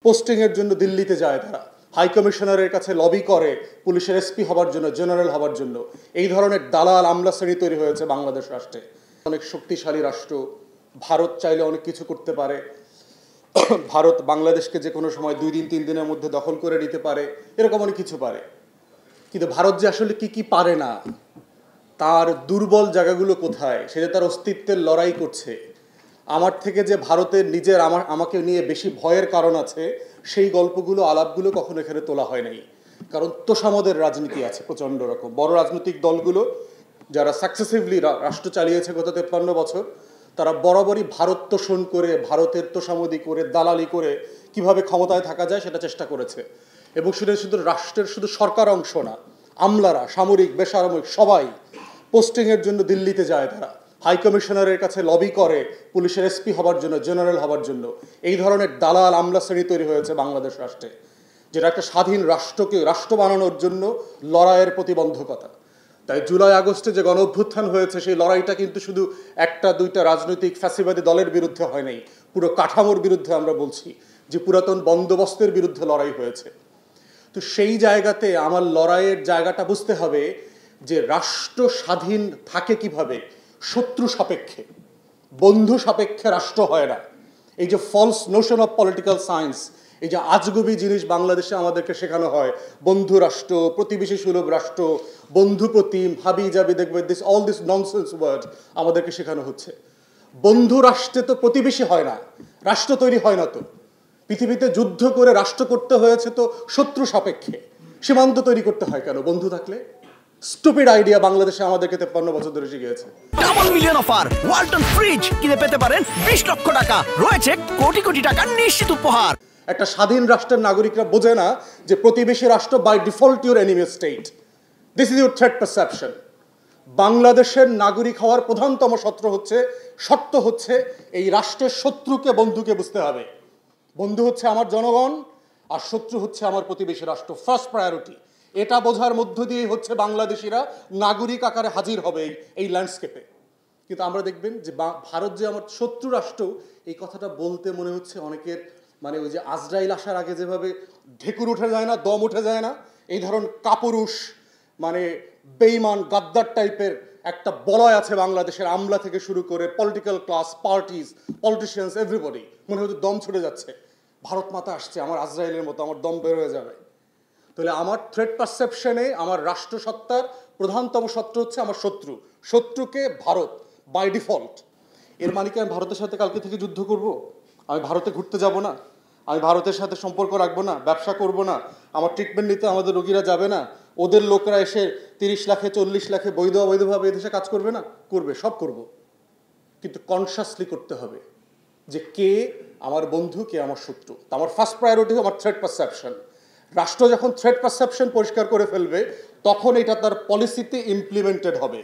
পোস্টিংয়ের জন্য দিল্লিতে যায় তারা, হাই কমিশনারের কাছে লবি করে পুলিশের এসপি হবার জন্য, জেনারেল হবার জন্য। এই ধরনের দালাল আমলা শ্রেণী তৈরি হয়েছে বাংলাদেশ রাষ্ট্রে। অনেক শক্তিশালী রাষ্ট্র, ভারত চাইলে অনেক কিছু করতে পারে। ভারত বাংলাদেশকে যে কোনো সময় 2 দিন 3 দিনের মধ্যে দখল করে নিতে পারে, এরকম অনেক কিছু পারে। কিন্তু ভারত যে আসলে কি কি পারে না, তার দুর্বল জায়গাগুলো কোথায়, সেটা তার অস্তিত্বের লড়াই করছে। আমার থেকে যে ভারতের নিজের আমাকে নিয়ে বেশি ভয়ের কারণ আছে, সেই গল্পগুলো আলাপগুলো কখনো এখানে তোলা হয় নাই। কারণ তোষামদের রাজনীতি আছে প্রচণ্ড রকম। বড় রাজনৈতিক দলগুলো যারা সাকসেসিভলি রাষ্ট্র চালিয়েছে গত 53 বছর, তারা বরাবরই ভারত তোষণ করে, ভারতের তোষামদি করে, দালালি করে কিভাবে ক্ষমতায় থাকা যায় সেটা চেষ্টা করেছে। এবং সেটা শুধু রাষ্ট্রের শুধু সরকার অংশ না, আমলারা, সামরিক বেসামরিক সবাই পোস্টিংয়ের জন্য দিল্লিতে যায় তারা, হাই কমিশনারের কাছে লবি করে পুলিশের এসপি হবার জন্য, জেনারেল হবার জন্য। এই ধরনের দালাল আমলা শ্রেণী তৈরি হয়েছে বাংলাদেশ রাষ্ট্রে, যেটা একটা স্বাধীন রাষ্ট্রকে রাষ্ট্র বানানোর জন্য লড়াইয়ের প্রতিবন্ধকতা। তাই জুলাই আগস্টে যে গণ অভ্যুত্থান হয়েছে, সেই লড়াইটা কিন্তু শুধু 1-2টা রাজনৈতিক ফ্যাসিবাদী দলের বিরুদ্ধে হয় নাই, পুরো কাঠামোর বিরুদ্ধে। আমরা বলছি যে পুরাতন বন্দোবস্তের বিরুদ্ধে লড়াই হয়েছে। তো সেই জায়গাতে আমার লড়াইয়ের জায়গাটা বুঝতে হবে যে রাষ্ট্র স্বাধীন থাকে কিভাবে, শত্রু সাপেক্ষে। বন্ধু সাপেক্ষে রাষ্ট্র হয় না। এই যে false notion of political science, এই যে আজগুবি জিনিস বাংলাদেশে আমাদেরকে শেখানো হয়, বন্ধু রাষ্ট্র, প্রতিবেশী সুলভ রাষ্ট্র, বন্ধু প্রতিম, হাবি জাবি, দেখবে অল দিস ননসেন্স ওয়ার্ড আমাদেরকে শেখানো হচ্ছে। বন্ধু রাষ্ট্রে তো প্রতিবেশী হয় না, রাষ্ট্র তৈরি হয় না। তো পৃথিবীতে যুদ্ধ করে রাষ্ট্র করতে হয়েছে তো শত্রু সাপেক্ষে। সীমান্ত তৈরি করতে হয় কেন বন্ধু থাকলে? স্টুপিড আইডিয়া বাংলাদেশে আমাদেরকে 53 বছর ধরে শিখিয়েছে। Double million offer, Walton fridge কিনে পেতে পারেন 20 লক্ষ টাকা, রয়েছে কোটি কোটি টাকার নিশ্চিত উপহার। একটা স্বাধীন রাষ্ট্রের নাগরিকরা বোঝে না যে প্রতিবেশী রাষ্ট্র by default your enemy state. This is your threat perception. বাংলাদেশের নাগরিক হওয়ার প্রধানতম শর্ত হচ্ছে এই রাষ্ট্রের শত্রুকে বন্ধুকে বুঝতে হবে। বন্ধু হচ্ছে আমার জনগণ, আর শত্রু হচ্ছে আমার প্রতিবেশী রাষ্ট্র। First priority. এটা বোঝার মধ্য দিয়ে হচ্ছে বাংলাদেশিরা নাগরিক আকারে হাজির হবে এই ল্যান্ডস্কেপে। কিন্তু আমরা দেখবেন যে ভারত যে আমার শত্রু রাষ্ট্র, এই কথাটা বলতে মনে হচ্ছে অনেকের মানে ওই যে আজরাইল আসার আগে যেভাবে ঢেকুর উঠে যায় না, দম উঠে যায় না, এই ধরন কাপুরুষ মানে বেইমান গাদ্দার টাইপের একটা বলয় আছে বাংলাদেশের, আমলা থেকে শুরু করে political class, parties, politicians, everybody. মনে হচ্ছে দম ছুটে যাচ্ছে, ভারত মাতা আসছে, আমার আজরাইলের মতো আমার দম বের হয়ে যাবে। তাহলে আমার থ্রেট পারসেপশনে আমার রাষ্ট্রসত্তার প্রধানতম শত্রু হচ্ছে আমার শত্রু। শত্রুকে ভারত বাই ডিফল্ট। এর মানে কি আমি ভারতের সাথে কালকে থেকে যুদ্ধ করব? আমি ভারতে ঘুরতে যাব না? আমি ভারতের সাথে সম্পর্ক রাখবো না? ব্যবসা করব না? আমার ট্রিটমেন্ট নিতে আমাদের রোগীরা যাবে না? ওদের লোকরা এসে 30 লাখে 40 লাখে বৈধ অবৈধভাবে এদেশে কাজ করবে না? করবে, সব করব। কিন্তু কনসাসলি করতে হবে যে কে আমার বন্ধু, কে আমার শত্রু। আমার ফার্স্ট প্রায়োরিটি আমার থ্রেট পারসেপশন। রাষ্ট্র যখন থ্রেট পারসেপশন পরিষ্কার করে ফেলবে, তখন এটা তার পলিসিতে ইমপ্লিমেন্টেড হবে।